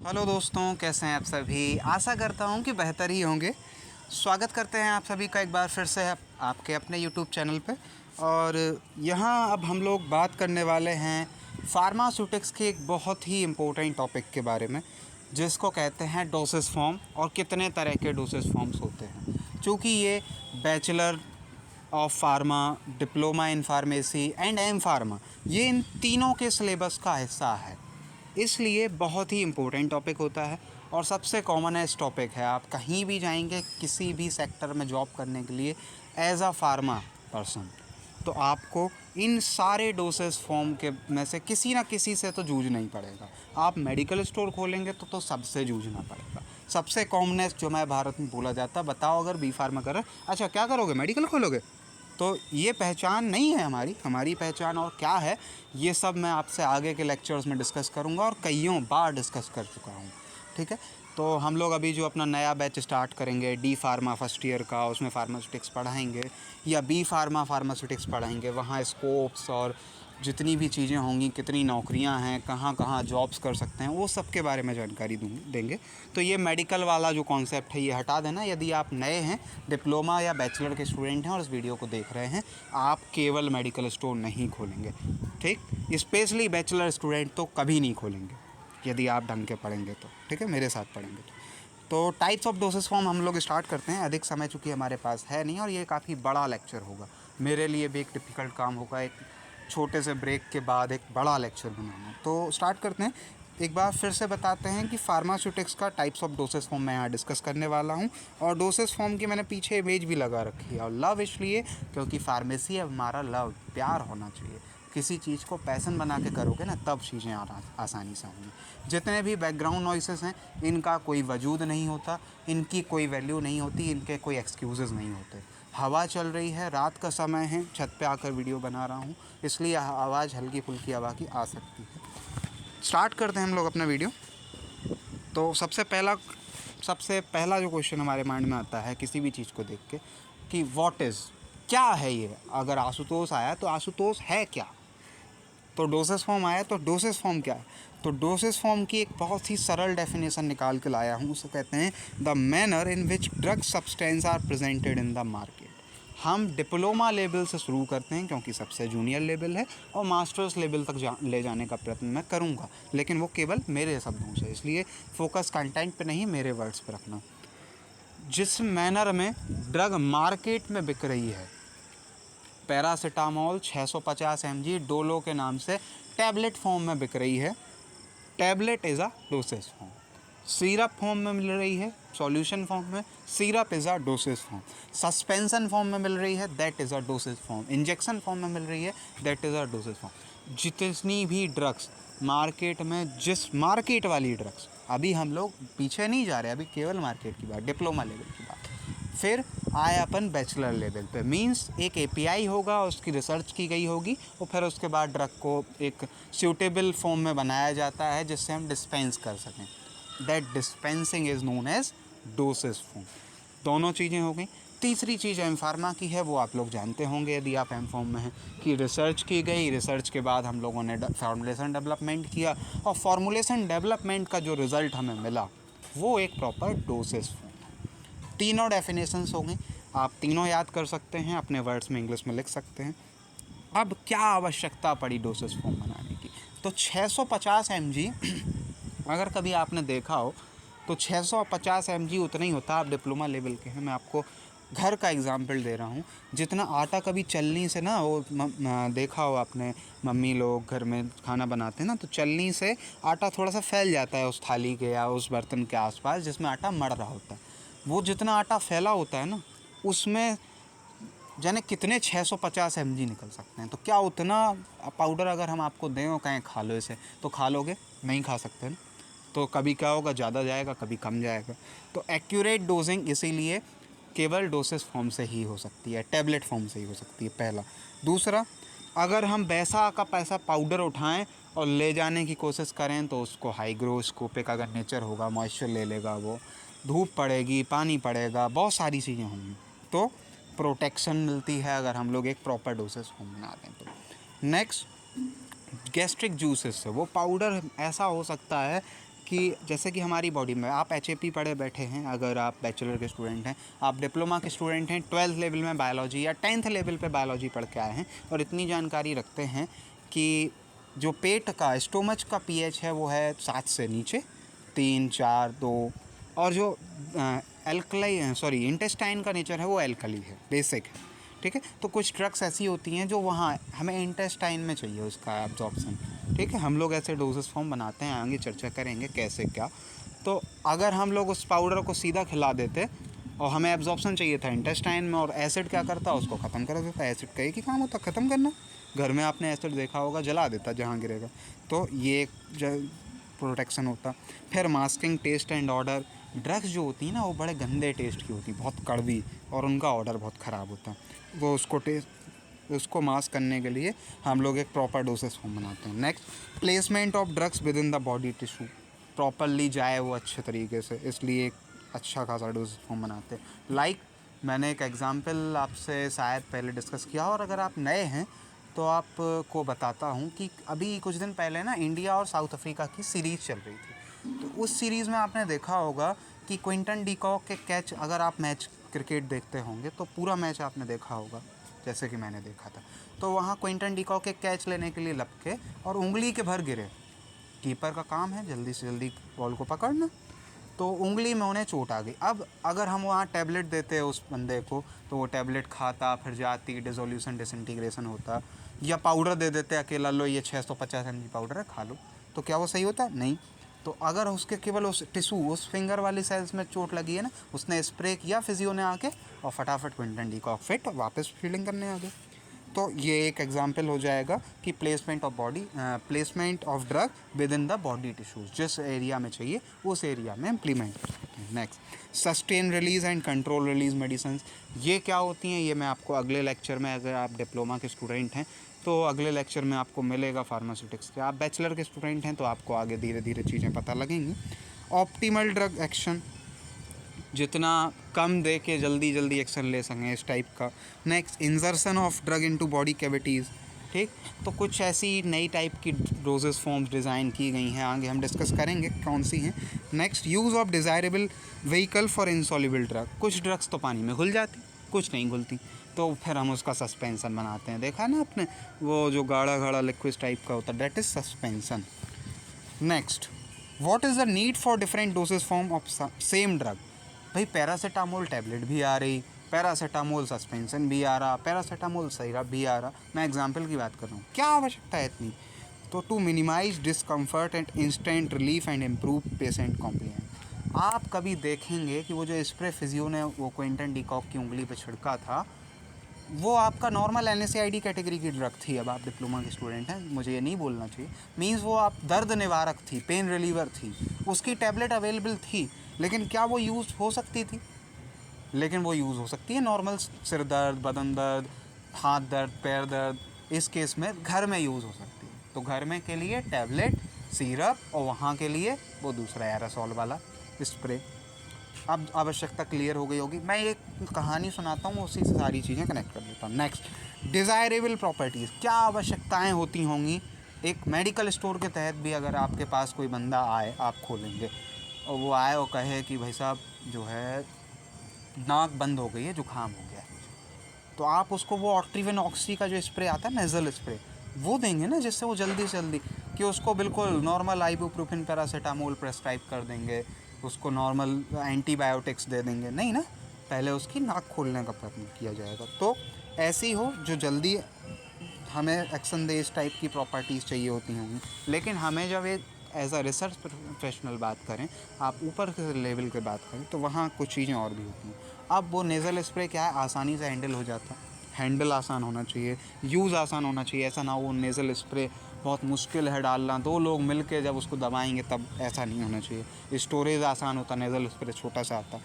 Hello दोस्तों, कैसे हैं आप सभी। आशा करता हूं कि बेहतर ही होंगे। स्वागत करते हैं आप सभी का एक बार फिर से आपके अपने यूट्यूब चैनल पे। और यहां अब हम लोग बात करने वाले हैं फार्मास्यूटिक्स के एक बहुत ही इम्पोर्टेंट टॉपिक के बारे में, जिसको कहते हैं डोसेस फॉर्म और कितने तरह के डोसेस फॉर्म्स होते हैं। चूँकि ये bachelor of pharma, diploma in pharmacy and M pharma, ये इन तीनों के सिलेबस का हिस्सा है, इसलिए बहुत ही इम्पोर्टेंट टॉपिक होता है और सबसे कॉमनेस्ट टॉपिक है। आप कहीं भी जाएंगे किसी भी सेक्टर में जॉब करने के लिए एज अ फार्मा पर्सन, तो आपको इन सारे डोसेस फॉर्म के में से किसी ना किसी से तो जूझना ही पड़ेगा। आप मेडिकल स्टोर खोलेंगे तो सबसे जूझना पड़ेगा। सबसे कॉमनेस्ट जो मैं भारत में बोला जाता, बताओ अगर बी फार्मा कर रहे, अच्छा क्या करोगे, मेडिकल खोलोगे? तो ये पहचान नहीं है हमारी पहचान और क्या है, ये सब मैं आपसे आगे के लेक्चर्स में डिस्कस करूँगा और कईयों बार डिस्कस कर चुका हूँ। ठीक है, तो हम लोग अभी जो अपना नया बैच स्टार्ट करेंगे डी फार्मा फर्स्ट ईयर का, उसमें फार्मास्यूटिक्स पढ़ाएंगे, या बी फार्मा फार्मास्यूटिक्स पढ़ाएंगे। वहाँ स्कोप्स और जितनी भी चीज़ें होंगी, कितनी नौकरियां हैं, कहाँ कहाँ जॉब्स कर सकते हैं, वो सब के बारे में जानकारी देंगे। तो ये मेडिकल वाला जो कॉन्सेप्ट है ये हटा देना। यदि आप नए हैं, डिप्लोमा या बैचलर के स्टूडेंट हैं और इस वीडियो को देख रहे हैं, आप केवल मेडिकल स्टोर नहीं खोलेंगे। ठीक, स्पेशली बैचलर स्टूडेंट तो कभी नहीं खोलेंगे यदि आप ढंग के पढ़ेंगे तो। ठीक है, मेरे साथ पढ़ेंगे तो टाइप्स ऑफ डोसेस फॉर्म हम लोग स्टार्ट करते हैं। अधिक समय चूँकि हमारे पास है नहीं और ये काफ़ी बड़ा लेक्चर होगा, मेरे लिए भी एक डिफ़िकल्ट काम होगा एक छोटे से ब्रेक के बाद एक बड़ा लेक्चर बनाना। तो स्टार्ट करते हैं। एक बार फिर से बताते हैं कि फार्मास्यूटिक्स का टाइप्स ऑफ डोसेस फॉर्म मैं यहाँ डिस्कस करने वाला हूँ। और डोसेस फॉर्म की मैंने पीछे इमेज भी लगा रखी है। और लव इसलिए क्योंकि फार्मेसी हमारा लव, प्यार होना चाहिए। किसी चीज़ को पैसन बना के करोगे ना, तब चीज़ें आसानी से होंगी। जितने भी बैकग्राउंड नॉइसेस हैं, इनका कोई वजूद नहीं होता, इनकी कोई वैल्यू नहीं होती, इनके कोई एक्सक्यूज़ नहीं होते। हवा चल रही है, रात का समय है, छत पे आकर वीडियो बना रहा हूँ, इसलिए आवाज़ हल्की फुल्की हवा की आ सकती है। स्टार्ट करते हैं हम लोग अपना वीडियो। तो सबसे पहला जो क्वेश्चन हमारे माइंड में आता है किसी भी चीज़ को देख के, कि व्हाट इज़, क्या है ये। अगर आशुतोष आया तो आशुतोष है क्या। तो डोसेस फॉर्म आया तो डोसेस फॉर्म क्या है। तो डोसेस फॉर्म की एक बहुत ही सरल डेफिनेशन निकाल के लाया हूँ। उसे कहते हैं the manner in which drug substance are presented in the market. हम डिप्लोमा लेवल से शुरू करते हैं क्योंकि सबसे जूनियर लेवल है, और मास्टर्स लेवल तक ले जाने का प्रयत्न मैं करूँगा, लेकिन वो केवल मेरे शब्दों से, इसलिए फोकस कंटेंट पे नहीं, मेरे वर्ड्स पे रखना। जिस मैनर में ड्रग मार्केट में बिक रही है, पैरासीटामोल 650 mg डोलो के नाम से टैबलेट फॉर्म में बिक रही है, tablet is a doses form. Syrup form में मिल रही है, सॉल्यूशन फॉर्म में, syrup is a doses form. Suspension form में मिल रही है, that is a doses form. Injection form में मिल रही है, that is a doses form. जितनी भी ड्रग्स मार्केट में, जिस मार्केट वाली ड्रग्स, अभी हम लोग पीछे नहीं जा रहे, अभी केवल मार्केट की बात, डिप्लोमा लेवल की बात। फिर आए अपन बैचलर लेवल पे, मींस एक एपीआई होगा, उसकी रिसर्च की गई होगी और फिर उसके बाद ड्रग को एक सूटेबल फॉर्म में बनाया जाता है जिससे हम डिस्पेंस कर सकें। That dispensing is known as doses form. दोनों चीज़ें हो गई। तीसरी चीज़ एम फार्मा की है, वो आप लोग जानते होंगे यदि आप एम फॉर्म में हैं, कि रिसर्च की गई, रिसर्च के बाद हम लोगों ने फार्मूलेशन डेवलपमेंट किया, और फार्मूलेशन डेवलपमेंट का जो रिज़ल्ट हमें मिला वो एक प्रॉपर डोसेस फॉर्म। तीनों डेफिनेशंस हो गई, आप तीनों याद कर सकते हैं, अपने वर्ड्स में इंग्लिश में लिख सकते हैं। अब क्या आवश्यकता पड़ी डोसेस फॉर्म बनाने की, तो 650 mg अगर कभी आपने देखा हो तो 650 mg उतना ही होता है। आप डिप्लोमा लेवल के हैं, मैं आपको घर का एग्जाम्पल दे रहा हूँ। जितना आटा कभी चलनी से ना, वो देखा हो आपने, मम्मी लोग घर में खाना बनाते हैं ना, तो चलनी से आटा थोड़ा सा फैल जाता है उस थाली के या उस बर्तन के आसपास जिसमें आटा मड़ रहा होता है। वो जितना आटा फैला होता है ना, उसमें जाने कितने 650 mg निकल सकते हैं। तो क्या उतना पाउडर अगर हम आपको दें और कहें खा लो इसे, तो खा लोगे? नहीं खा सकते ना। तो कभी क्या होगा, ज़्यादा जाएगा, कभी कम जाएगा। तो एक्यूरेट डोजिंग इसीलिए केवल डोसेस फॉर्म से ही हो सकती है, टैबलेट फॉर्म से ही हो सकती है, पहला। दूसरा, अगर हम वैसा का पैसा पाउडर उठाएं और ले जाने की कोशिश करें तो उसको हाइग्रोस्कोपिक अगर नेचर होगा, मॉइस्चर ले लेगा, वो धूप पड़ेगी, पानी पड़ेगा, बहुत सारी चीज़ें होंगी, तो प्रोटेक्शन मिलती है अगर हम लोग एक प्रॉपर डोसेस फॉर्म बना दें तो। नेक्स्ट, गैस्ट्रिक जूसेस से वो पाउडर ऐसा हो सकता है कि जैसे कि हमारी बॉडी में आप HAP पढ़े बैठे हैं, अगर आप बैचलर के स्टूडेंट हैं, आप डिप्लोमा के स्टूडेंट हैं, 12th लेवल में बायोलॉजी या 10th लेवल पे बायोलॉजी पढ़ के आए हैं और इतनी जानकारी रखते हैं कि जो पेट का स्टोमच का pH है वो है 7 से नीचे, 3, 4, 2, और जो इंटेस्टाइन का नेचर है वो एल्कली है, बेसिक है, ठीक है। तो कुछ ड्रग्स ऐसी होती हैं जो वहाँ हमें इंटेस्टाइन में चाहिए उसका एब्जॉर्प्शन, ठीक है। हम लोग ऐसे डोजेस फॉर्म बनाते हैं, आगे चर्चा करेंगे कैसे क्या। तो अगर हम लोग उस पाउडर को सीधा खिला देते और हमें एब्जॉर्प्शन चाहिए था इंटेस्टाइन में, और एसिड क्या करता, उसको ख़त्म कर देता। एसिड का एक ही काम होता, ख़त्म करना। घर में आपने एसिड देखा होगा, जला देता जहाँ गिरेगा। तो ये प्रोटेक्शन होता। फिर masking, taste and order. Drugs जो होती हैं ना वो बड़े गंदे टेस्ट की होती, बहुत कड़वी, और उनका ऑर्डर बहुत ख़राब होता। वो उसको मास्क करने के लिए हम लोग एक प्रॉपर डोसेस फॉर्म बनाते हैं। Next, placement of drugs with in the body tissue, properly जाए वो अच्छे तरीके से, इसलिए एक अच्छा खासा डोसेस फॉर्म बनाते हैं। मैंने एक एग्जांपल आपसे शायद पहले डिस्कस किया, और अगर आप नए हैं तो आपको बताता हूँ कि अभी कुछ दिन पहले ना इंडिया और साउथ अफ्रीका की सीरीज़ चल रही थी। तो उस सीरीज़ में आपने देखा होगा कि क्विंटन डीकॉक के कैच, अगर आप मैच क्रिकेट देखते होंगे तो पूरा मैच आपने देखा होगा, जैसे कि मैंने देखा था। तो वहाँ क्विंटन डीकॉक के कैच लेने के लिए लपके और उंगली के भर गिरे। कीपर का काम है जल्दी से जल्दी बॉल को पकड़ना, तो उंगली में उन्हें चोट आ गई। अब अगर हम वहाँ टैबलेट देते उस बंदे को तो वो टैबलेट खाता, फिर जाती डिसोल्यूशन डिसइंटीग्रेशन होता, या पाउडर दे देते अकेला, लो ये 650 mg पाउडर है, खा लो, तो क्या वो सही होता? नहीं। तो अगर उसके केवल उस टिश्यू, उस फिंगर वाली सेल्स में चोट लगी है ना, उसने स्प्रे किया फिजियो ने आके, और फटाफट क्विंटन डीकॉक फिट वापस फील्डिंग करने आ गए। तो ये एक एग्जांपल हो जाएगा कि placement of drug with in the body tissues, जिस एरिया में चाहिए उस एरिया में इम्प्लीमेंट करते हैं। Next, sustain release and control release medicine. ये क्या होती हैं ये मैं आपको अगले लेक्चर में, अगर आप डिप्लोमा के स्टूडेंट हैं तो अगले लेक्चर में आपको मिलेगा फार्मास्यूटिक्स के। आप बैचलर के स्टूडेंट हैं तो आपको आगे धीरे धीरे चीज़ें पता लगेंगी। ऑप्टिमल ड्रग एक्शन, जितना कम दे के जल्दी एक्शन ले सकें, इस टाइप का। Next, इंजर्शन of drug into body cavities, ठीक। तो कुछ ऐसी नई टाइप की डोजेस फॉर्म्स डिज़ाइन की गई हैं, आगे हम डिस्कस करेंगे कौन सी हैं। Next, use of desirable vehicle for insoluble drug. कुछ ड्रग्स तो पानी में घुल जाती, कुछ नहीं घुलती, तो फिर हम उसका सस्पेंसन बनाते हैं। देखा ना आपने, वो जो गाढ़ा लिक्विड टाइप का होता है, that is suspension. Next, what is the need for different dosage form of same drug. भाई पैरासीटामोल टैबलेट भी आ रही, पैरासीटामोल सस्पेंसन भी आ रहा, पैरासीटामोल सिरप भी आ रहा, मैं एग्जांपल की बात कर रहा हूँ, क्या आवश्यकता है इतनी। तो to minimize discomfort and instant relief and improve patient compliance. आप कभी देखेंगे कि वो जो स्प्रे फिजियो ने वो क्विंटन डीकॉक की उंगली पे छिड़का था, वो आपका नॉर्मल NSAID कैटेगरी की ड्रग थी। अब आप डिप्लोमा के स्टूडेंट हैं, मुझे ये नहीं बोलना चाहिए, मींस वो आप दर्द निवारक थी, पेन रिलीवर थी, उसकी टैबलेट अवेलेबल थी, लेकिन क्या वो यूज़ हो सकती थी? लेकिन वो यूज़ हो सकती है नॉर्मल सिर दर्द, बदन दर्द, हाथ दर्द, पैर दर्द, इस केस में घर में यूज़ हो सकती है। तो घर में के लिए टैबलेट, सिरप, और वहाँ के लिए वो दूसरा एरासोल वाला स्प्रे। अब आवश्यकता क्लियर हो गई होगी। मैं एक कहानी सुनाता हूँ, उसी से सारी चीज़ें कनेक्ट कर देता हूँ। नेक्स्ट, डिज़ायरेबल प्रॉपर्टीज़, क्या आवश्यकताएं होती होंगी। एक मेडिकल स्टोर के तहत भी अगर आपके पास कोई बंदा आए, आप खोलेंगे और वो आए और कहे कि भाई साहब जो है नाक बंद हो गई है, जुकाम हो गया है, तो आप उसको वो ऑट्रिविन ऑक्सी का जो स्प्रे आता है, नेज़ल स्प्रे, वो देंगे ना, जिससे वो जल्दी से जल्दी, कि उसको बिल्कुल नॉर्मल आइबुप्रोफेन पैरासीटामोल प्रेस्क्राइब कर देंगे, उसको नॉर्मल एंटीबायोटिक्स दे देंगे, नहीं ना, पहले उसकी नाक खोलने का प्रयत्न किया जाएगा। तो ऐसी हो जो जल्दी हमें एक्शन दे, इस टाइप की प्रॉपर्टीज़ चाहिए होती होंगी। लेकिन हमें जब एक एज अ रिसर्च प्रोफेशनल बात करें, आप ऊपर के लेवल की बात करें, तो वहाँ कुछ चीज़ें और भी होती हैं। अब वो नेज़ल स्प्रे क्या है, आसानी से हैंडल हो जाता है, हैंडल आसान होना चाहिए, यूज़ आसान होना चाहिए। ऐसा ना हो नेज़ल स्प्रे बहुत मुश्किल है डालना, 2 लोग मिल के जब उसको दबाएंगे तब, ऐसा नहीं होना चाहिए। स्टोरेज आसान होता, नेज़ल स्प्रे छोटा सा आता।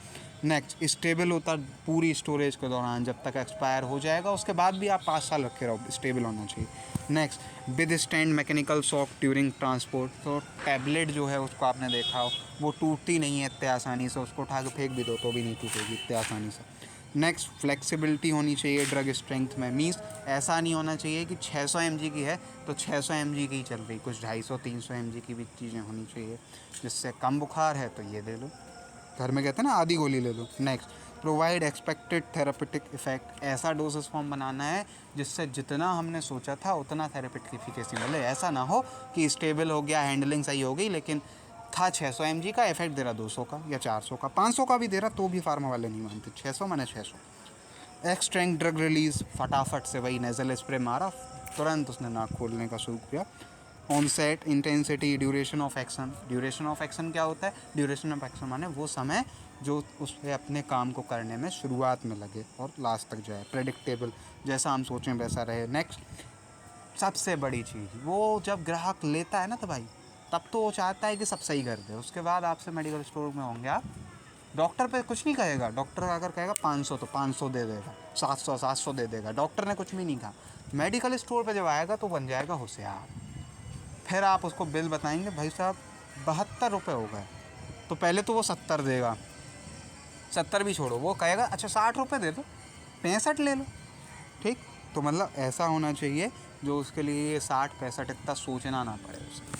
नेक्स्ट, स्टेबल होता पूरी स्टोरेज के दौरान, जब तक एक्सपायर हो जाएगा उसके बाद भी आप 5 साल रखे रहो, स्टेबल होना चाहिए। Next, with stand mechanical shock during transport. तो टैबलेट जो है उसको आपने देखा हो, वो टूटती नहीं है इतने आसानी से, उसको उठा के फेंक भी दो तो भी नहीं टूटेगी इतने आसानी से। नेक्स्ट, फ्लेक्सिबिलिटी होनी चाहिए ड्रग स्ट्रेंथ में, मीन्स ऐसा नहीं होना चाहिए कि 600 mg की है तो 600 mg की ही चल रही, कुछ 250-300 mg की भी चीज़ें होनी चाहिए। जिससे कम बुखार है तो ये ले लो, घर में कहते हैं ना आधी गोली ले लो। Next, provide expected therapeutic effect, ऐसा डोसेस फॉर्म बनाना है जिससे जितना हमने सोचा था उतना थेरापेटिक इफिकेसी मिले। ऐसा ना हो कि स्टेबल हो गया, हैंडलिंग सही हो गई, लेकिन था 600 mg का, इफेक्ट दे रहा 200 का या 400 का, 500 का भी दे रहा, तो भी फार्मा वाले नहीं मानते। 600 माने 600। एक्स स्ट्रेंथ ड्रग रिलीज, फटाफट से वही नेजल स्प्रे मारा, तुरंत उसने नाक खोलने का शुरू किया। Onset, intensity, duration of action. Duration of action क्या होता है? ड्यूरेशन ऑफ एक्शन माने वो समय जो उससे अपने काम को करने में शुरुआत में लगे और लास्ट तक जाए। प्रेडिक्टेबल, जैसा हम सोचें वैसा रहे। नेक्स्ट, सबसे बड़ी चीज़, वो जब ग्राहक लेता है ना तो भाई तब तो वो चाहता है कि सब सही कर दे। उसके बाद आपसे मेडिकल स्टोर में होंगे आप, डॉक्टर पे कुछ नहीं कहेगा। डॉक्टर अगर कहेगा 500 तो 500 दे देगा, 700 दे देगा, डॉक्टर ने कुछ भी नहीं कहा। मेडिकल स्टोर पे जब आएगा तो बन जाएगा होशियार। फिर आप उसको बिल बताएंगे, भाई साहब 72 रुपये हो गए, तो पहले तो वो 70 देगा, 70 भी छोड़ो, वो कहेगा अच्छा 60 रुपये दे दो, 65 ले लो, ठीक। तो मतलब ऐसा होना चाहिए जो उसके लिए 60-65 इतना सोचना ना पड़े उसे।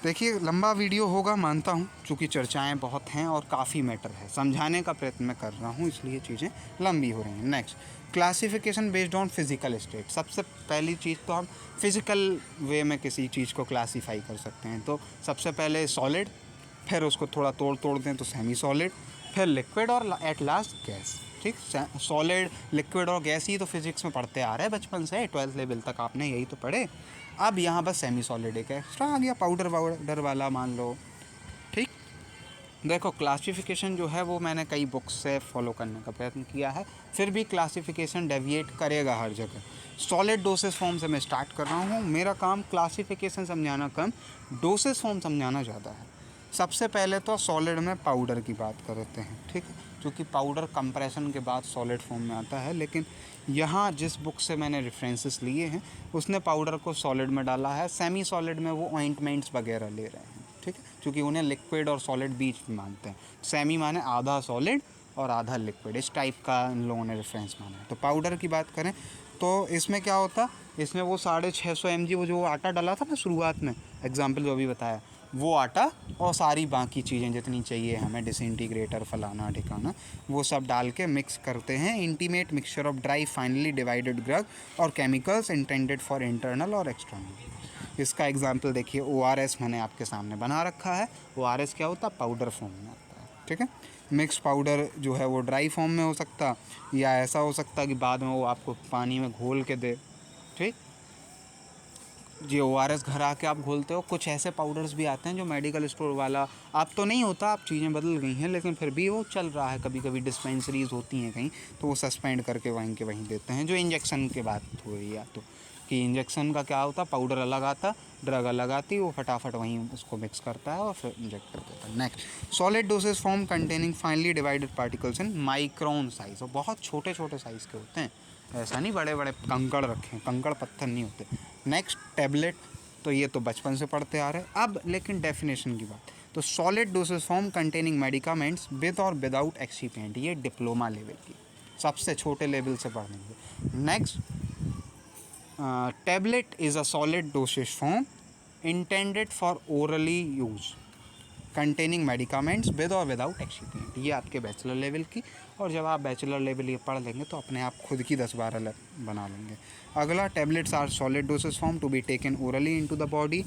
देखिए लंबा वीडियो होगा मानता हूँ, क्योंकि चर्चाएं बहुत हैं और काफ़ी मैटर है, समझाने का प्रयत्न मैं कर रहा हूँ, इसलिए चीज़ें लंबी हो रही हैं। Next, classification based on physical state. सबसे पहली चीज़ तो हम फिज़िकल वे में किसी चीज़ को क्लासीफाई कर सकते हैं। तो सबसे पहले सॉलिड, फिर उसको थोड़ा तोड़ दें तो सेमी सॉलिड, फिर लिक्विड और एट लास्ट गैस, ठीक। सॉलिड, लिक्विड और गैस ही तो फिजिक्स में पढ़ते आ रहे हैं बचपन से, 12th लेवल तक आपने यही तो पढ़े। अब यहाँ बस सेमी सॉलिड एक एक्स्ट्रा आ गया, पाउडर वाला मान लो, ठीक। देखो क्लासिफिकेशन जो है वो मैंने कई बुक्स से फॉलो करने का प्रयत्न किया है, फिर भी क्लासिफिकेशन डेविएट करेगा हर जगह। सॉलिड डोसेस फॉर्म से मैं स्टार्ट कर रहा हूँ, मेरा काम क्लासिफिकेशन समझाना कम, डोसेस फॉर्म समझाना ज़्यादा है। सबसे पहले तो सॉलिड में पाउडर की बात करते हैं, ठीक है, क्योंकि पाउडर कंप्रेशन के बाद सॉलिड फॉर्म में आता है। लेकिन यहाँ जिस बुक से मैंने रेफरेंसेस लिए हैं उसने पाउडर को सॉलिड में डाला है, सेमी सॉलिड में वो ऑइंटमेंट्स वगैरह ले रहे हैं, ठीक है, क्योंकि उन्हें लिक्विड और सॉलिड बीच में मानते हैं। सेमी माने आधा सॉलिड और आधा लिक्विड, इस टाइप का इन लोगों ने रेफरेंस माना है। तो पाउडर की बात करें तो इसमें क्या होता, इसमें वो 650 mg वो जो आटा डाला था ना शुरुआत में, एग्जाम्पल जो अभी बताया, वो आटा और सारी बाकी चीज़ें जितनी चाहिए हमें, डिसइंटीग्रेटर फलाना ठिकाना, वो सब डाल के मिक्स करते हैं। Intimate mixture of dry finally divided drug और केमिकल्स इंटेंडेड फॉर इंटरनल और एक्सटर्नल। इसका एग्जांपल देखिए, ORS मैंने आपके सामने बना रखा है। ORS क्या होता है? पाउडर फॉर्म में आता है, ठीक है। मिक्स पाउडर जो है वो ड्राई फॉर्म में हो सकता, या ऐसा हो सकता कि बाद में वो आपको पानी में घोल के दे, ठीक। जी ORS घर आके आप घोलते हो। कुछ ऐसे पाउडर्स भी आते हैं जो मेडिकल स्टोर वाला, आप तो नहीं होता, आप चीज़ें बदल गई हैं, लेकिन फिर भी वो चल रहा है। कभी कभी डिस्पेंसरीज होती हैं कहीं, तो वो सस्पेंड करके वहीं के वहीं देते हैं, जो इंजेक्शन के बात हुई। या तो कि इंजेक्शन का क्या होता, पाउडर अलग आता, ड्रग अलग आती, वो फटाफट वहीं उसको मिक्स करता है और फिर इंजेक्ट कर देता है। Next, solid dosage form containing finally divided particles in micron size, और बहुत छोटे छोटे साइज़ के होते हैं, ऐसा नहीं बड़े बड़े कंकड़ रखें, कंकड़ पत्थर नहीं होते। नेक्स्ट, टैबलेट, तो ये तो बचपन से पढ़ते आ रहे हैं। अब लेकिन डेफिनेशन की बात, तो solid dosage form containing medicaments with और विदाउट एक्सीपिएंट, ये डिप्लोमा लेवल की, सबसे छोटे लेवल से पढ़ेंगे। Next, tablet is a solid dosage form intended for orally use containing medicaments with और विदाउट एक्सीपिएंट, ये आपके बैचलर लेवल की। और जब आप बैचलर लेवल ये पढ़ लेंगे तो अपने आप खुद की 10-12 बना लेंगे। अगला, tablets are solid dosage form to be taken orally into the body.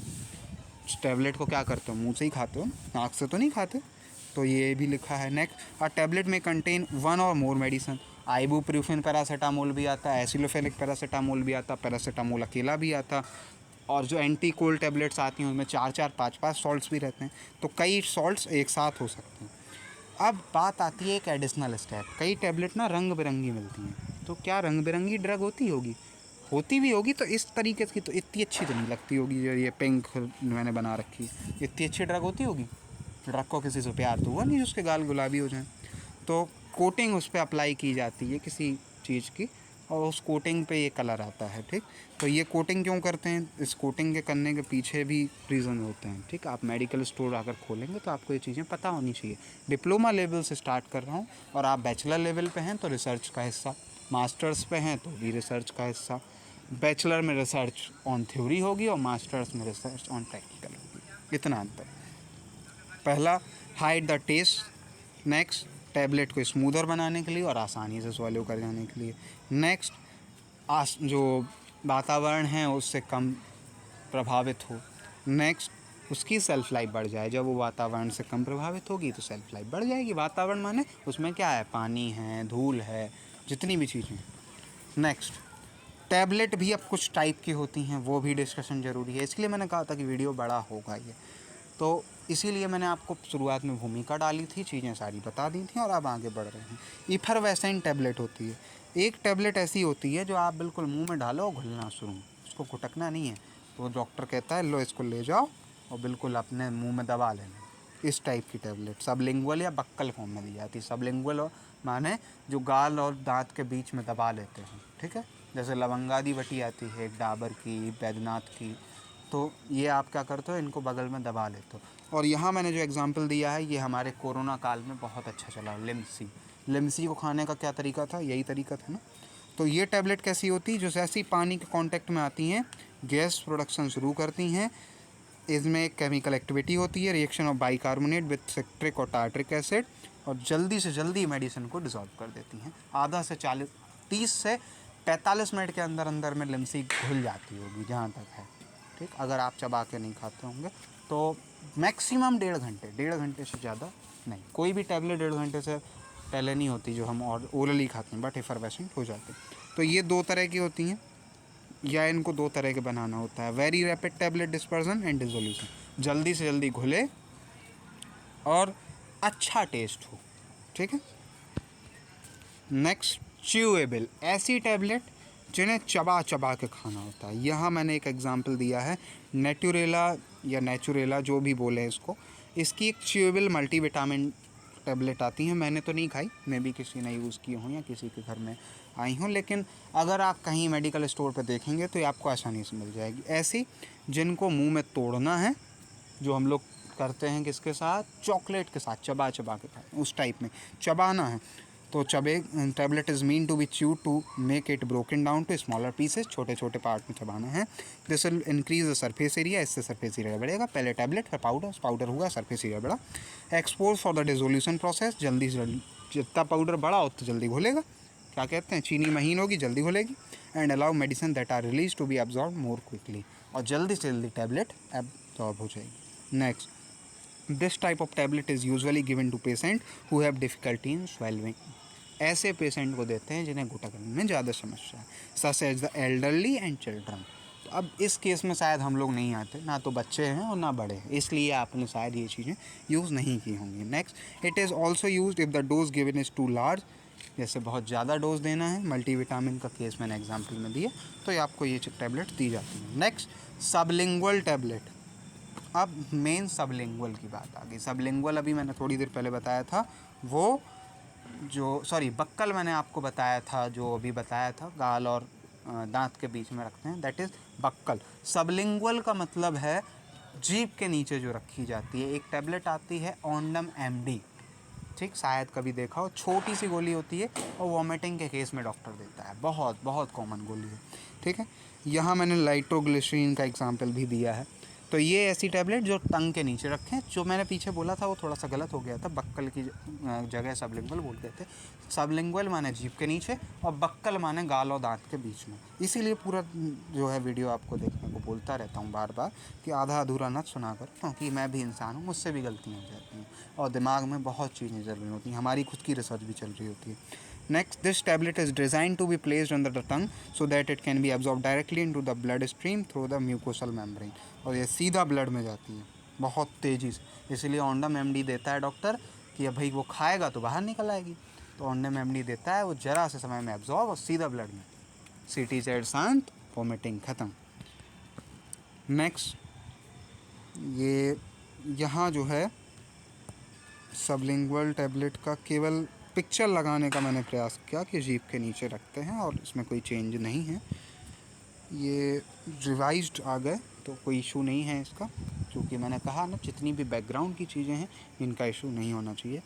Tablet को क्या करते हो? मुंह से ही खाते हो, आँख से तो नहीं खाते, तो ये भी लिखा है। नेक्स्ट, अ टैबलेट में contain one or more medicine. Ibuprofen paracetamol भी आता, एसिलोफेनिक पैरासीटामोल भी आता, पैरासीटामोल अकेला भी आता, और जो एंटी कोल्ड टैबलेट्स आती हैं उनमें 4-4, 5-5 सॉल्ट्स भी रहते हैं, तो कई सॉल्ट्स एक साथ हो सकते हैं। अब बात आती है एक एडिशनल स्टेप, कई टैबलेट ना रंग बिरंगी मिलती हैं, तो क्या रंग बिरंगी ड्रग होती होगी? होती भी होगी, तो इस तरीके की तो इतनी अच्छी तो नहीं लगती होगी, जो ये पिंक मैंने बना रखी, इतनी अच्छी ड्रग होती होगी? ड्रग को किसी से प्यार तो हुआ नहीं उसके गाल गुलाबी हो जाएं, तो कोटिंग उस पर अप्लाई की जाती है किसी चीज़ की, और उस कोटिंग पे ये कलर आता है। ठीक, तो ये कोटिंग क्यों करते हैं, इस कोटिंग के करने के पीछे भी रीज़न होते हैं। ठीक, आप मेडिकल स्टोर अगर खोलेंगे तो आपको ये चीज़ें पता होनी चाहिए। डिप्लोमा लेवल से स्टार्ट कर रहा हूँ, और आप बैचलर लेवल पे हैं तो रिसर्च का हिस्सा, मास्टर्स पे हैं तो भी रिसर्च का हिस्सा। बैचलर में रिसर्च ऑन थ्योरी होगी और मास्टर्स में रिसर्च ऑन प्रैक्टिकल होगी, इतना अंतर। पहला, hide the taste. Next, tablet को स्मूदर बनाने के लिए और आसानी से स्वैलो कर जाने के लिए। नेक्स्ट, जो वातावरण है उससे कम प्रभावित हो। नेक्स्ट, उसकी सेल्फ लाइफ बढ़ जाए। जब वो वातावरण से कम प्रभावित होगी तो सेल्फ लाइफ बढ़ जाएगी। वातावरण माने उसमें क्या है, पानी है, धूल है, जितनी भी चीज़ें। नेक्स्ट, टैबलेट भी अब कुछ टाइप की होती हैं, वो भी डिस्कशन ज़रूरी है, इसलिए मैंने कहा था कि वीडियो बड़ा होगा ये, तो इसीलिए मैंने आपको शुरुआत में भूमिका डाली थी, चीज़ें सारी बता दी थी, और अब आगे बढ़ रहे हैं। इफरवेसेंट टैबलेट होती है। एक टैबलेट ऐसी होती है जो आप बिल्कुल मुंह में डालो और घुलना शुरू, उसको घुटकना नहीं है। तो डॉक्टर कहता है लो इसको ले जाओ और बिल्कुल अपने मुंह में दबा लेना। इस टाइप की टैबलेट सबलिंगुअल या बक्कल फॉर्म में दी जाती है। सबलिंगुअल माने जो गाल और दांत के बीच में दबा लेते हैं। ठीक है, जैसे लवंगादी बटी आती है एक डाबर की, बैद्यनाथ की, तो ये आप क्या करते हो, इनको बगल में दबा लेते हो। और यहाँ मैंने जो एग्जांपल दिया है ये हमारे कोरोना काल में बहुत अच्छा चला। लिम्सी, लिम्सी को खाने का क्या तरीका था, यही तरीका था ना। तो ये टैबलेट कैसी होती है, जो जैसे ही पानी के कांटेक्ट में आती हैं गैस प्रोडक्शन शुरू करती हैं। इसमें एक केमिकल एक्टिविटी होती है, reaction of bicarbonate with citric और टार्ट्रिक एसिड, और जल्दी से जल्दी मेडिसिन को डिसॉल्व कर देती हैं। आधा से 30 से 45 मिनट के अंदर अंदर में लिम्सी घुल जाती होगी जहाँ तक है। ठीक, अगर आप चबा के नहीं खाते होंगे तो मैक्सिमम 1.5 घंटे से ज़्यादा नहीं। कोई भी टैबलेट 1.5 घंटे से पहले नहीं होती जो हम और ओरली खाते हैं, बट एफरवेसेंट हो जाते हैं। तो ये 2 तरह की होती हैं, या इनको 2 तरह के बनाना होता है, very rapid tablet dispersion and dissolution, जल्दी से जल्दी घुले और अच्छा टेस्ट हो। ठीक है। नेक्स्ट, च्यूएबल, ऐसी टैबलेट जिन्हें चबा चबा के खाना होता है। यहाँ मैंने एक एग्जांपल दिया है, नेटुरेला या नेचुरेला जो भी बोले इसको, इसकी एक च्यूएबल मल्टीविटामिन टैबलेट आती हैं। मैंने तो नहीं खाई, मैं भी किसी ने यूज़ की हूँ या किसी के घर में आई हूँ, लेकिन अगर आप कहीं मेडिकल स्टोर पर देखेंगे तो ये आपको आसानी से मिल जाएगी। ऐसी जिनको मुंह में तोड़ना है, जो हम लोग करते हैं किसके साथ, चॉकलेट के साथ चबा चबा के खाते हैं, उस टाइप में चबाना है। तो चबे tablet is mean to be chew to make it broken down to smaller pieces, छोटे छोटे पार्ट में चबाना है। This will increase the surface area, इससे सरफेस एरिया बढ़ेगा। पहले टैबलेट फिर पाउडर, पाउडर हुआ सरफेस एरिया बढ़ा। Expose for the dissolution process, जल्दी से जल्दी, जितना पाउडर बढ़ा उतना जल्दी घुलेगा। क्या कहते हैं, चीनी महीन होगी, जल्दी घुलेगी। And allow medicine that are release to be absorb more quickly, और जल्दी से जल्दी टैबलेट एब्जॉर्ब हो जाएगी। Next, this type of tablet is usually given to patient who have difficulty in swallowing, ऐसे पेशेंट को देते हैं जिन्हें घुटन में ज़्यादा समस्या है, such as the elderly and children. तो अब इस केस में शायद हम लोग नहीं आते, ना तो बच्चे हैं और ना बड़े हैं, इसलिए आपने शायद ये चीज़ें यूज़ नहीं की होंगी। Next, it is also use if the dose given is too large, जैसे बहुत ज़्यादा डोज देना है, मल्टीविटामिन का केस मैंने एग्जाम्पल में दिया, तो ये आपको ये टैबलेट दी जाती है। Next, sublingual tablet. अब मेन सबलिंगुअल की बात आ गई। सबलिंगुअल अभी मैंने थोड़ी देर पहले बताया था, वो जो बक्कल मैंने आपको बताया था, जो अभी बताया था गाल और दांत के बीच में रखते हैं, दैट इज़ बक्कल। सबलिंगुअल का मतलब है जीभ के नीचे जो रखी जाती है। एक टैबलेट आती है ओंडम एमडी, ठीक, शायद कभी देखा हो, छोटी सी गोली होती है और वॉमिटिंग के केस में डॉक्टर देता है, बहुत बहुत कॉमन गोली है। ठीक है, यहाँ मैंने लाइट्रोग्लिसरीन का एग्जाम्पल भी दिया है। तो ये ऐसी टैबलेट जो टंग के नीचे रखें, जो मैंने पीछे बोला था वो थोड़ा सा गलत हो गया था, बक्कल की जगह सबलिंगुअल बोल गए थे। सबलिंगुअल माने जीभ के नीचे और बक्कल माने गाल और दांत के बीच में। इसीलिए पूरा जो है वीडियो आपको देखने को बोलता रहता हूँ बार बार कि आधा अधूरा न सुना कर, क्योंकि मैं भी इंसान हूँ, मुझसे भी गलतियाँ हो जाती हैं और दिमाग में बहुत चीज़ें चल रही होती हैं, हमारी खुद की रिसर्च भी चल रही होती है। Next, this tablet is designed to be placed under the tongue so that it can be absorbed directly into the blood stream through the mucosal membrane, और ये सीधा ब्लड में जाती है बहुत तेज़ी से। इसलिए ओंडम एमडी देता है डॉक्टर कि अब भाई वो खाएगा तो बाहर निकल आएगी, तो ओंडम एमडी देता है, वो जरा से समय में एब्जॉर्ब और सीधा ब्लड में, सीटी जेड शांत, वोमिटिंग ख़त्म। नेक्स्ट, ये यहाँ जो है सबलिंगुअल टैबलेट का केवल पिक्चर लगाने का मैंने प्रयास किया कि जीप के नीचे रखते हैं और इसमें कोई चेंज नहीं है। ये रिवाइज्ड आ गए तो कोई इशू नहीं है इसका, क्योंकि मैंने कहा ना जितनी भी बैकग्राउंड की चीज़ें हैं इनका इशू नहीं होना चाहिए।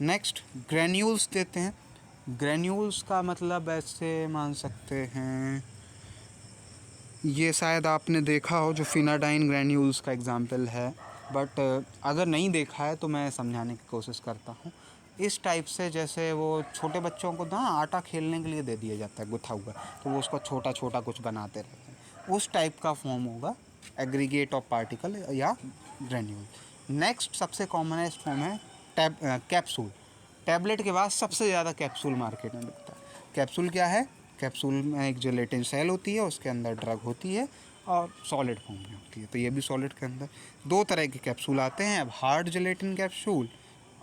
नेक्स्ट ग्रेन्यूल्स देते हैं। ग्रेन्यूल्स का मतलब ऐसे मान सकते हैं, ये शायद आपने देखा हो जो फिनाडाइन ग्रेन्यूल्स का एग्जांपल है, बट अगर नहीं देखा है तो मैं समझाने की कोशिश करता हूँ। इस टाइप से जैसे वो छोटे बच्चों को ना आटा खेलने के लिए दे दिया जाता है गुथा हुआ, तो वो उसको छोटा छोटा कुछ बनाते रहते हैं, उस टाइप का फॉर्म होगा एग्रीगेट ऑफ पार्टिकल या ग्रेन्यूल। नेक्स्ट सबसे कॉमनेस्ट फॉर्म है कैप्सूल। टैबलेट के बाद सबसे ज़्यादा कैप्सूल मार्केट में बिकता है। कैप्सूल क्या है? कैप्सूल में एक जेलेटिन सेल होती है, उसके अंदर ड्रग होती है और सॉलिड फॉर्म में होती है, तो ये भी सॉलिड के अंदर। दो तरह के कैप्सूल आते हैं, अब हार्ड जेलेटिन कैप्सूल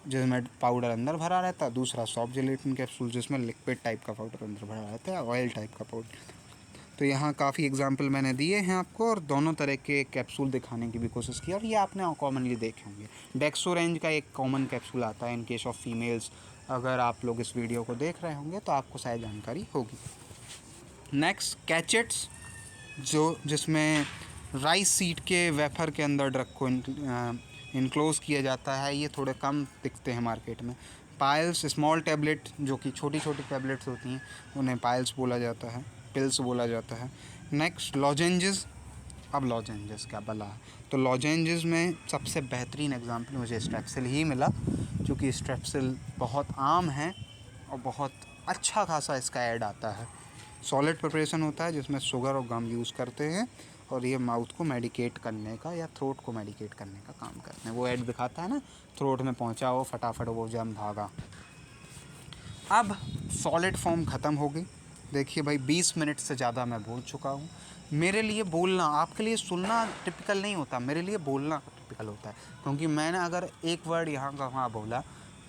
जिसमें पाउडर अंदर भरा रहता है, दूसरा सॉफ्ट जेलेटिन कैप्सूल जिसमें लिक्विड टाइप का पाउडर अंदर भरा रहता है, ऑयल टाइप का पाउडर। तो यहाँ काफ़ी एग्जाम्पल मैंने दिए हैं आपको और दोनों तरह के कैप्सूल दिखाने की भी कोशिश की, और ये आपने कॉमनली देखे होंगे। डेक्सोरेंज का एक कॉमन कैप्सूल आता है इन केस ऑफ फीमेल्स, अगर आप लोग इस वीडियो को देख रहे होंगे तो आपको शायद जानकारी होगी। नेक्स्ट कैचेट्स, जिसमें राइस सीड के वेफर के अंदर ड्रग को इनक्लोज किया जाता है, ये थोड़े कम दिखते हैं मार्केट में। पायल्स स्मॉल टैबलेट, जो कि छोटी छोटी टैबलेट्स होती हैं, उन्हें पायल्स बोला जाता है, पिल्स बोला जाता है। नेक्स्ट लॉजेंजेस। अब लॉजेंजेस क्या बला है, तो लॉजेंजेस में सबसे बेहतरीन एग्जांपल मुझे स्ट्रेप्सिल ही मिला, क्योंकि स्ट्रेप्सिल बहुत आम है और बहुत अच्छा खासा इसका ऐड आता है। सॉलिड प्रिपरेशन होता है जिसमें शुगर और गम यूज़ करते हैं, और ये माउथ को मेडिकेट करने का या थ्रोट को मेडिकेट करने का काम करते हैं। वो ऐड दिखाता है ना, थ्रोट में पहुंचा हो फटाफट वो जम भागा। अब सॉलिड फॉर्म ख़त्म हो गई। देखिए भाई 20 मिनट से ज़्यादा मैं बोल चुका हूँ। मेरे लिए बोलना, आपके लिए सुनना टिपिकल नहीं होता, मेरे लिए बोलना टिपिकल होता है, क्योंकि मैंने अगर एक वर्ड यहाँ का वहाँ बोला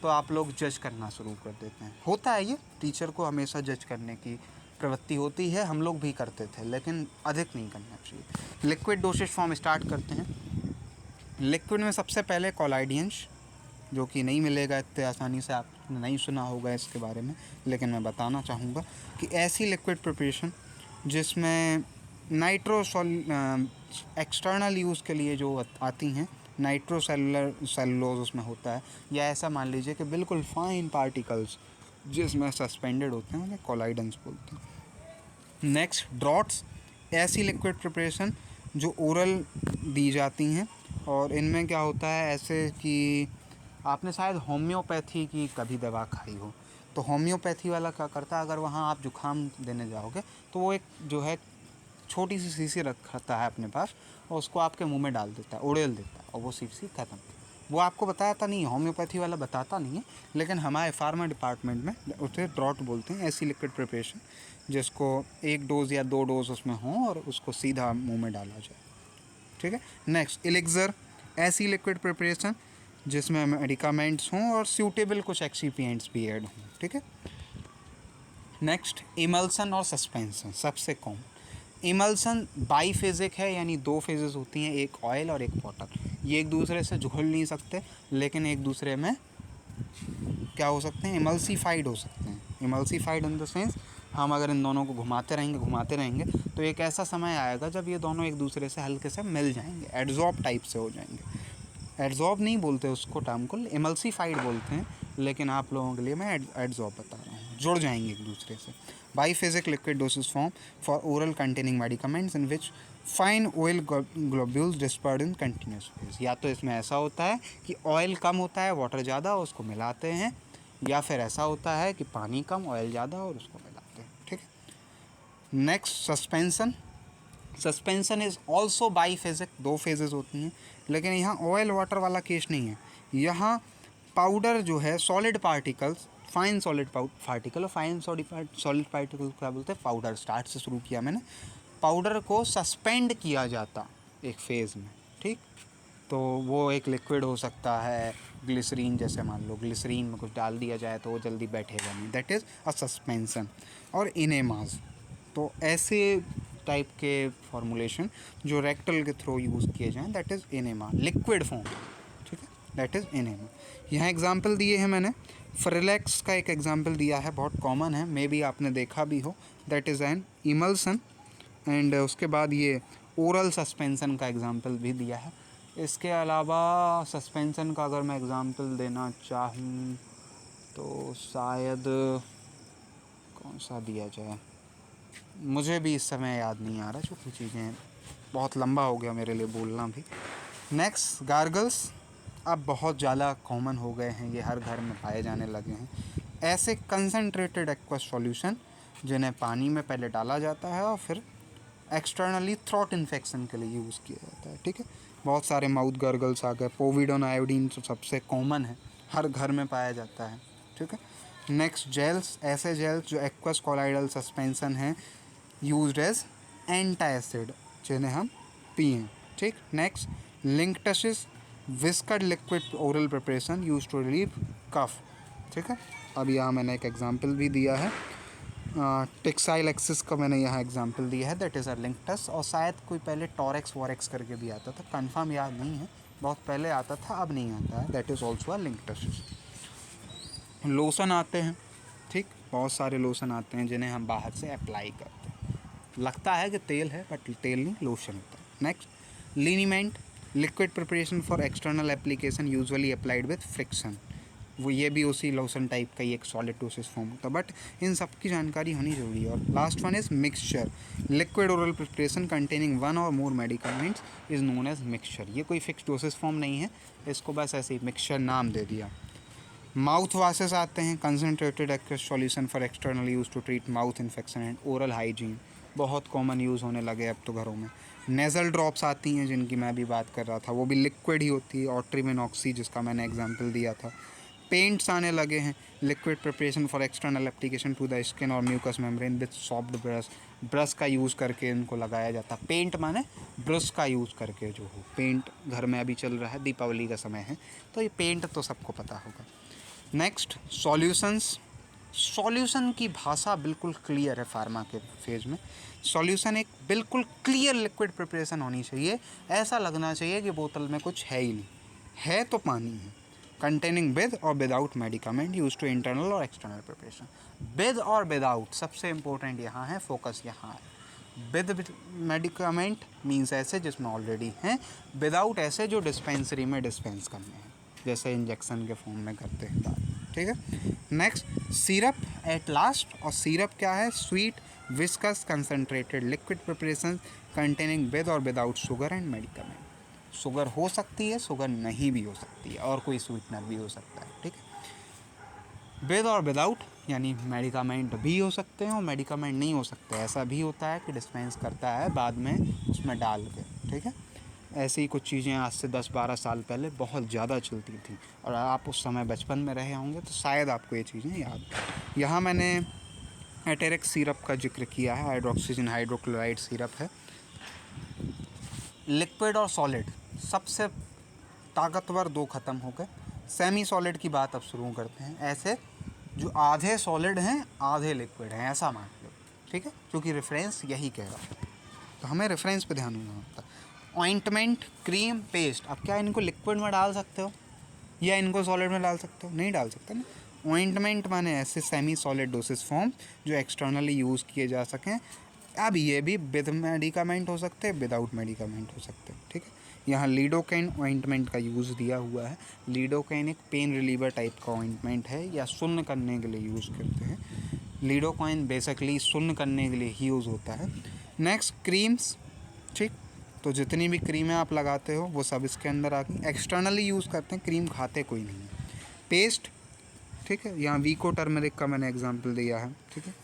तो आप लोग जज करना शुरू कर देते हैं। होता है, ये टीचर को हमेशा जज करने की प्रवृत्ति होती है, हम लोग भी करते थे, लेकिन अधिक नहीं करना चाहिए। लिक्विड डोसेज फॉर्म स्टार्ट करते हैं। लिक्विड में सबसे पहले कोलाइडियंस, जो कि नहीं मिलेगा इतने आसानी से, आपने नहीं सुना होगा इसके बारे में, लेकिन मैं बताना चाहूँगा कि ऐसी लिक्विड प्रिपरेशन जिसमें एक्सटर्नल यूज़ के लिए जो आती हैं, सेलुलोज उसमें होता है, या ऐसा मान लीजिए कि बिल्कुल फाइन पार्टिकल्स जिसमें सस्पेंडेड होते हैं, उन्हें कोलाइडेंस बोलते हैं। नेक्स्ट ड्रॉट्स, ऐसी लिक्विड प्रिपरेशन जो ओरल दी जाती हैं, और इनमें क्या होता है ऐसे कि आपने शायद होम्योपैथी की कभी दवा खाई हो, तो होम्योपैथी वाला क्या करता है, अगर वहाँ आप जुखाम देने जाओगे तो वो एक जो है छोटी सी शीशी रखता है अपने पास, और उसको आपके मुंह में डाल देता है, उड़ेल देता है, और वो शीशी ख़त्म। वो आपको बताता नहीं है, होम्योपैथी वाला बताता नहीं है, लेकिन हमारे फार्मा डिपार्टमेंट में उसे ड्रॉट बोलते हैं, ऐसी लिक्विड प्रिपरेशन जिसको 1 डोज या 2 डोज उसमें हों और उसको सीधा मुंह में डाला जाए। ठीक है। नेक्स्ट एलिक्सर, ऐसी लिक्विड प्रिपरेशन जिसमें मेडिकामेंट्स हों और सूटेबल कुछ एक्सीपिएंट्स भी ऐड हों। ठीक है। नेक्स्ट इमल्सन और सस्पेंसन, सबसे कॉमन। इमल्सन बाईफेजिक है, यानी 2 फेजेस होती हैं, एक ऑयल और एक वाटर। ये एक दूसरे से घुल नहीं सकते, लेकिन एक दूसरे में क्या हो सकते हैं, इमल्सीफाइड हो सकते हैं। इमल्सीफाइड इन द सेंस, हम अगर इन दोनों को घुमाते रहेंगे तो एक ऐसा समय आएगा जब ये दोनों एक दूसरे से हल्के से मिल जाएंगे, एड्जॉर्ब टाइप से हो जाएंगे। एड्जॉर्ब नहीं बोलते उसको, टर्म को इमल्सीफाइड बोलते हैं, लेकिन आप लोगों के लिए मैं एड्जॉर्ब बता रहा हूँ, जुड़ जाएंगे एक दूसरे से। Biphasic liquid dosage form for oral containing medicaments in which fine oil globules dispersed in continuous phase. या तो इसमें ऐसा होता है कि ऑयल कम होता है, वाटर ज़्यादा, उसको मिलाते हैं, या फिर ऐसा होता है कि पानी कम, ऑयल ज़्यादा और उसको मिलाते हैं। ठीक है। Next suspension. Suspension is also biphasic, 2 phases होती हैं, लेकिन यहाँ ऑयल वाटर वाला केस नहीं है। यहाँ पाउडर जो है, solid particles, fine solid particle, और फाइन सॉलिड पार्टिकल क्या बोलते हैं, पाउडर। स्टार्ट से शुरू किया मैंने। पाउडर को सस्पेंड किया जाता एक फेज़ में। ठीक, तो वो एक लिक्विड हो सकता है, ग्लिसरीन जैसे, मान लो ग्लिसरीन में कुछ डाल दिया जाए तो वो जल्दी बैठेगा नहीं, दैट इज़ अ सस्पेंसन। और इनेमास, तो ऐसे टाइप के फॉर्मुलेशन जो रेक्टल के थ्रू यूज़ किए जाएँ, that is enema, liquid form. ठीक है। That is enema. यहाँ एग्जाम्पल दिए हैं मैंने, फ्रिलेक्स का एक एग्जाम्पल दिया है, बहुत कॉमन है, मे बी आपने देखा भी हो, that is an emulsion. And उसके बाद ये ओरल सस्पेंसन का एग्जाम्पल भी दिया है। इसके अलावा सस्पेंसन का अगर मैं एग्जाम्पल देना चाहूँ तो शायद कौन सा दिया जाए, मुझे भी इस समय याद नहीं आ रहा, क्योंकि चीज़ें बहुत लंबा हो गया मेरे लिए बोलना भी। नेक्स्ट गार्गल्स अब बहुत ज़्यादा कॉमन हो गए हैं, ये हर घर में पाए जाने लगे हैं। ऐसे कंसनट्रेटेड एक्वस सॉल्यूशन जिन्हें पानी में पहले डाला जाता है और फिर एक्सटर्नली थ्रोट इन्फेक्शन के लिए यूज़ किया जाता है, ठीक है। बहुत सारे माउथ गार्गल्स आ गए, पोविडोन आयोडीन तो सबसे कॉमन है, हर घर में पाया जाता है, ठीक है। नेक्स्ट जेल्स, ऐसे जेल्स जो एक्वस कोलाइडल सस्पेंसन हैं यूज्ड एज एंटासिड, जिन्हें हम पिएं, ठीक। Next linctuses, viscous liquid oral preparation use to relieve cough, ठीक है। अब यहाँ मैंने एक एग्जाम्पल भी दिया है, टेक्साइल एक्सिस का मैंने यहाँ एग्जांपल दिया है, दैट इज़ अ लिंकटस। और शायद कोई पहले टॉरेक्स वॉरेक्स करके भी आता था, कंफर्म याद नहीं है, बहुत पहले आता था, अब नहीं आता है, that is also a linctus. Lotion आते हैं, ठीक, बहुत सारे लोशन आते हैं जिन्हें हम बाहर से अप्लाई करते हैं, लगता है कि तेल है बट तेल नहीं, लोशन होता है। Next liniment, liquid preparation for external application usually applied with friction, वो ये भी उसी लोशन टाइप का ही एक सॉलिड डोसेज फॉर्म होता है, बट इन सब की जानकारी होनी जरूरी है। और last one is mixture, liquid oral preparation containing one or more medicaments is known as mixture. ये कोई फिक्स डोसेज फॉर्म नहीं है, इसको बस ऐसे ही मिक्सचर नाम दे दिया। माउथ वाशेस आते हैं, concentrated aqueous solution for external use to treat mouth infection and oral hygiene, बहुत कॉमन यूज़ होने लगे अब तो घरों में। नेज़ल ड्रॉप्स आती हैं जिनकी मैं भी बात कर रहा था, वो भी लिक्विड ही होती है, ऑट्रीमिन ऑक्सी जिसका मैंने एग्जांपल दिया था। पेंट्स आने लगे हैं, liquid preparation for external application to the skin or mucous membrane with soft brush, brush का यूज़ करके इनको लगाया जाता है। पेंट माने ब्रश का यूज़ करके जो हो, पेंट घर में अभी चल रहा है, दीपावली का समय है तो ये पेंट तो सबको पता होगा। नेक्स्ट सॉल्यूशंस, सॉल्यूशन की भाषा बिल्कुल क्लियर है फार्मा के फेज में। सॉल्यूशन एक बिल्कुल क्लियर लिक्विड प्रिपरेशन होनी चाहिए, ऐसा लगना चाहिए कि बोतल में कुछ है ही नहीं, है तो पानी है। कंटेनिंग विद और without medicament use to internal और एक्सटर्नल प्रिपरेशन, विद और विदाउट सबसे इंपॉर्टेंट यहाँ है, फोकस यहाँ है। विद मेडिकामेंट मीन्स ऐसे जिसमें ऑलरेडी हैं, विदाउट ऐसे जो डिस्पेंसरी में डिस्पेंस करने हैं, जैसे इंजेक्शन के फॉर्म में करते हैं, ठीक है। नेक्स्ट सिरप एट लास्ट, और सिरप क्या है, sweet viscous concentrated liquid preparation containing with और without sugar and medicament. Sugar हो सकती है, शुगर नहीं भी हो सकती है, और कोई स्वीटनर भी हो सकता है, ठीक है। विद और विदाउट यानी मेडिकामेंट भी हो सकते हैं और मेडिकामेंट नहीं हो सकते, ऐसा भी होता है कि डिस्पेंस करता है बाद में उसमें डाल के, ठीक है। ऐसी ही कुछ चीज़ें आज से 10-12 साल पहले बहुत ज़्यादा चलती थी, और आप उस समय बचपन में रहे होंगे तो शायद आपको ये चीज़ें याद। यहाँ मैंने एटेरिक्स सिरप का जिक्र किया है, हाइड्रोक्सीजन हाइड्रोक्लोराइड सिरप है। लिक्विड और सॉलिड सबसे ताकतवर दो ख़त्म हो गए, सेमी सॉलिड की बात अब शुरू करते हैं। ऐसे जो आधे सॉलिड हैं आधे लिक्विड हैं, ऐसा मान लो, ठीक है, क्योंकि रेफरेंस यही कह रहा है, तो हमें रेफरेंस पे ध्यान देना होता है। ऑइंटमेंट, क्रीम, पेस्ट, अब क्या इनको लिक्विड में डाल सकते हो या इनको सॉलिड में डाल सकते हो, नहीं डाल सकते ना। ऑइंटमेंट माने ऐसे सेमी सॉलिड डोसेज फॉर्म जो एक्सटर्नली यूज़ किए जा सकें। अब ये भी विद मेडिकामेंट हो सकते हैं, विदाउट मेडिकामेंट हो सकते हैं, ठीक है। यहाँ लीडोकेन ऑइंटमेंट का यूज़ दिया हुआ है। लीडोकेन एक पेन रिलीवर टाइप का ऑइंटमेंट है, या सुन्न करने के लिए यूज़ करते हैं। लीडोकेन बेसिकली सुन्न करने के लिए ही यूज़ होता है। नेक्स्ट क्रीम्स, ठीक, तो जितनी भी क्रीमें आप लगाते हो वो सब इसके अंदर आ गई। एक्सटर्नली यूज़ करते हैं, क्रीम खाते कोई नहीं है। पेस्ट, ठीक है, यहाँ वीको टर्मरिक का मैंने एग्जांपल दिया है, ठीक है,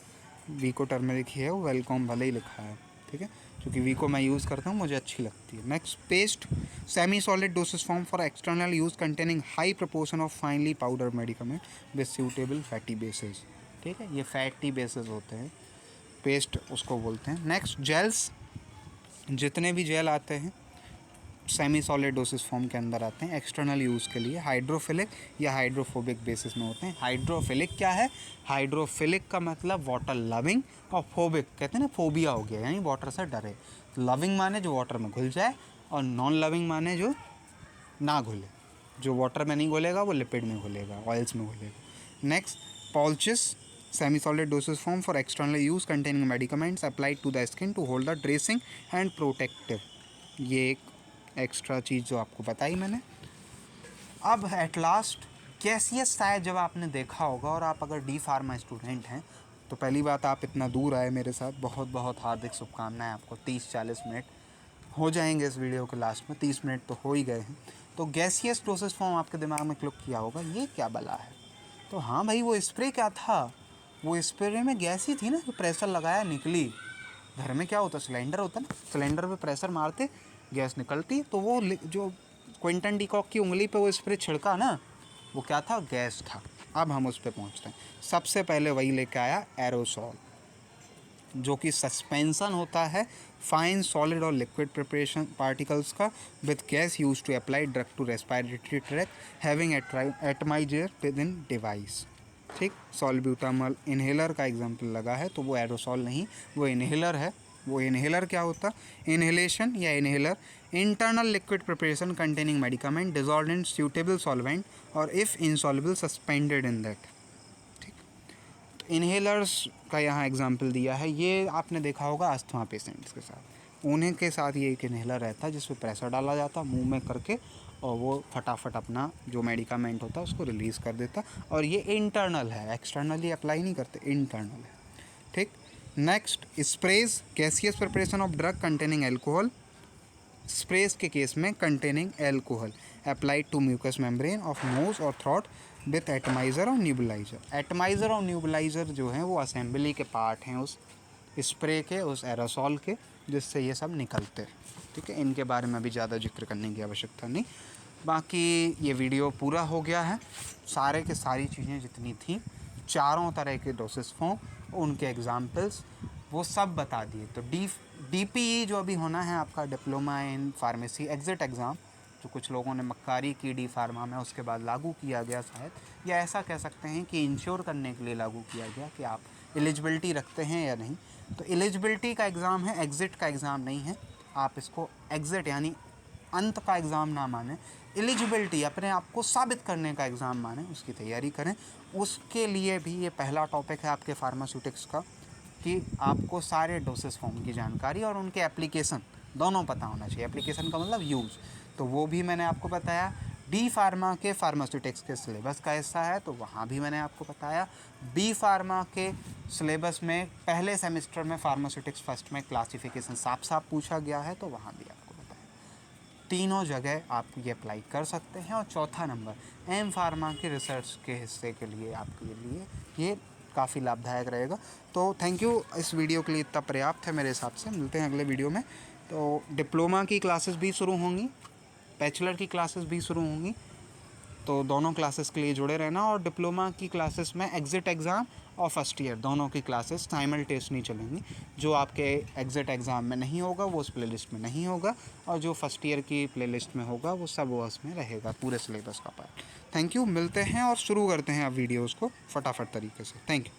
वीको टर्मरिक ही है, वो वेलकॉम भले ही लिखा है, ठीक है, क्योंकि वीको मैं यूज़ करता हूँ, मुझे अच्छी लगती है। Next paste, semi solid dosage form for external use containing high proportion of finally powder medicament with suitable fatty basis, ठीक है, ये फैटी बेसिस होते हैं, पेस्ट उसको बोलते हैं। नेक्स्ट जेल्स, जितने भी जेल आते हैं सेमी सॉलिड डोसेज फॉर्म के अंदर आते हैं, एक्सटर्नल यूज़ के लिए हाइड्रोफिलिक या हाइड्रोफोबिक बेसिस में होते हैं। हाइड्रोफिलिक क्या है, हाइड्रोफिलिक का मतलब वाटर लविंग, और फोबिक कहते हैं ना, फोबिया हो गया यानी वाटर से डरे। लविंग माने जो वाटर में घुल जाए, और नॉन लविंग माने जो ना घुले, जो वाटर में नहीं घुलेगा वो लिपिड में घुलेगा, ऑयल्स में घुलेगा। Next, pouches semi solid dosage form for external use containing medicaments applied to the skin to hold the dressing and protective. ये एक एक्स्ट्रा चीज़ जो आपको बताई मैंने। अब एट लास्ट गैसियस शायद जब आपने देखा होगा, और आप अगर डी फार्मा स्टूडेंट हैं तो पहली बात आप इतना दूर आए मेरे साथ, बहुत बहुत हार्दिक शुभकामनाएं आपको। 30-40 मिनट हो जाएंगे इस वीडियो के लास्ट में, 30 मिनट तो हो ही गए हैं। तो गैसियस डोसेज फॉर्म आपके दिमाग में क्लिक किया होगा, ये क्या बला है। तो हाँ भाई, वो स्प्रे क्या था, वो स्प्रे में गैस ही थी ना, जो प्रेशर लगाया निकली। घर में क्या होता, सिलेंडर होता ना, सिलेंडर पे प्रेशर मारते गैस निकलती। तो वो जो क्विंटन डी कॉक की उंगली पे वो स्प्रे छिड़का ना, वो क्या था, गैस था। अब हम उस पर पहुँचते हैं। सबसे पहले वही लेके आया एरोसॉल, जो कि सस्पेंसन होता है फाइन सॉलिड और लिक्विड प्रिपरेशन पार्टिकल्स का with gas use to apply drug to respiratory tract having atomizer with in device. ठीक, सॉल्ब्यूटामॉल इन्हेलर का एग्जांपल लगा है, तो वो एरोसॉल नहीं, वो इन्हेलर है। वो इन्हेलर क्या होता, इन्हेलेशन या inhaler internal liquid preparation containing medicament dissolved in suitable solvent or if insoluble suspended in that. Inhalers का यहाँ एग्जांपल दिया है, ये आपने देखा होगा अस्थमा पेशेंट्स के साथ, उन्हीं के साथ ये एक इन्हेलर रहता है जिसमें प्रेशर डाला जाता है मुंह में करके, और वो फटाफट अपना जो मेडिकामेंट होता है उसको रिलीज़ कर देता। और ये इंटरनल है, एक्सटर्नली अप्लाई नहीं करते, इंटरनल है। ठीक, next, sprays gaseous preparation of drug containing alcohol. Sprays के केस में containing alcohol applied to mucus membrane of nose और थ्रोट विथ एटमाइज़र और न्यूबलाइज़र। एटमाइज़र और न्यूबलाइज़र जो हैं वो असेंबली के पार्ट हैं उस स्प्रे के, उस एरोसॉल के, जिससे ये सब निकलते हैं। ठीक है, इनके बारे में भी ज़्यादा जिक्र करने की आवश्यकता नहीं। बाकी ये वीडियो पूरा हो गया है। सारे के सारी चीज़ें जितनी थी, चारों तरह के डोसेस फॉर्म, उनके एग्जाम्पल्स वो सब बता दिए। तो DPE जो अभी होना है आपका, diploma in pharmacy exit exam, जो कुछ लोगों ने मक्कारी की डी फार्मा में, उसके बाद लागू किया गया शायद, या ऐसा कह सकते हैं कि इंश्योर करने के लिए लागू किया गया कि आप एलिजिबिलिटी रखते हैं या नहीं। तो एलिजिबिलिटी का एग्ज़ाम है, एग्ज़िट का एग्ज़ाम नहीं है। आप इसको एग्ज़िट यानी अंत का एग्ज़ाम ना माने, एलिजिबिलिटी अपने आप को साबित करने का एग्ज़ाम माने, उसकी तैयारी करें। उसके लिए भी ये पहला टॉपिक है आपके फार्मास्यूटिक्स का, कि आपको सारे डोसेस फॉर्म की जानकारी और उनके एप्लीकेशन दोनों पता होना चाहिए। एप्लीकेशन का मतलब यूज़, तो वो भी मैंने आपको बताया। डी फार्मा के फार्मास्यूटिक्स के सिलेबस का हिस्सा है, तो वहाँ भी मैंने आपको बताया। बी फार्मा के सिलेबस में पहले सेमेस्टर में फार्मास्यूटिक्स फर्स्ट में क्लासिफिकेशन साफ साफ पूछा गया है, तो वहाँ भी आपको बताया। तीनों जगह आप ये अप्लाई कर सकते हैं। और चौथा नंबर, एम फार्मा के रिसर्च के हिस्से के लिए आपके लिए ये काफ़ी लाभदायक रहेगा। तो थैंक यू, इस वीडियो के लिए इतना पर्याप्त है मेरे हिसाब से। मिलते हैं अगले वीडियो में। तो डिप्लोमा की क्लासेस भी शुरू होंगी, बैचलर की क्लासेस भी शुरू होंगी, तो दोनों क्लासेस के लिए जुड़े रहना। और डिप्लोमा की क्लासेस में एग्ज़िट एग्ज़ाम और फर्स्ट ईयर दोनों की क्लासेस साइमल्टेनियसली चलेंगी। जो आपके एग्ज़िट एग्ज़ाम में नहीं होगा वो उस प्लेलिस्ट में नहीं होगा, और जो फर्स्ट ईयर की प्लेलिस्ट में होगा वो सब वो उसमें रहेगा, पूरे सिलेबस का पार्ट। थैंक यू, मिलते हैं और शुरू करते हैं अब वीडियोज़ को फटाफट तरीके से। Thank you.